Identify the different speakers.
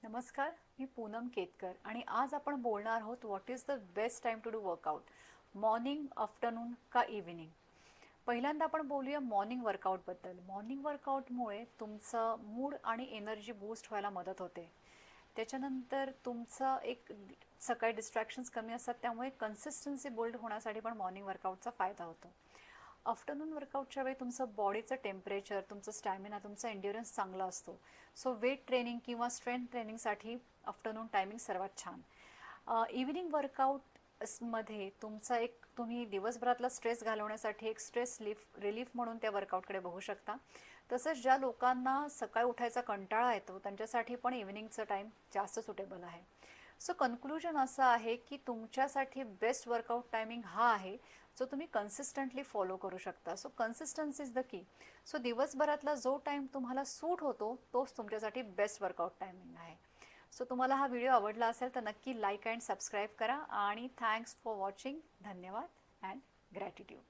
Speaker 1: नमस्कार, मी पूनम केतकर आणि आज आपण बोलणार आहोत what is the best time to do workout, morning, afternoon का इव्हिनिंग. पहिल्यांदा आपण बोलूया मॉर्निंग वर्कआउटबद्दल. मॉर्निंग वर्कआउटमुळे तुमचं मूड आणि एनर्जी बूस्ट व्हायला मदत होते. त्याच्यानंतर तुमचं एक सकाळी डिस्ट्रॅक्शन्स कमी असतात, त्यामुळे कन्सिस्टन्सी बिल्ड होण्यासाठी पण मॉर्निंग वर्कआउटचा फायदा होतो. आफ्टरनून वर्कआउटच्या वेळी तुमचं बॉडीचं टेम्परेचर, तुमचं स्टॅमिना, तुमचा एन्ड्युरन्स चांगला असतो. सो वेट ट्रेनिंग किंवा स्ट्रेंथ ट्रेनिंगसाठी आफ्टरनून टायमिंग सर्वात छान. इव्हिनिंग वर्कआउटमध्ये तुमचा एक तुम्ही दिवसभरातला स्ट्रेस घालवण्यासाठी एक स्ट्रेस रिलीफ म्हणून त्या वर्कआउटकडे बघू शकता. तसंच ज्या लोकांना सकाळी उठायचा कंटाळा येतो त्यांच्यासाठी पण इव्हिनिंगचं टाईम जास्त सुटेबल आहे. सो कन्क्लुजन असं आहे की तुमच्यासाठी बेस्ट वर्कआउट टायमिंग हा आहे जो तुम्ही कन्सिस्टंटली फॉलो करू शकता. So consistency is the key. So दिवसभरातला जो टाईम तुम्हाला सूट होतो तोच तुमच्यासाठी बेस्ट वर्कआउट टायमिंग आहे. सो तुम्हाला हा व्हिडिओ आवडला असेल तर नक्की लाईक अँड सबस्क्राईब करा आणि थँक्स फॉर वॉचिंग. धन्यवाद अँड ग्रॅटिट्यूड.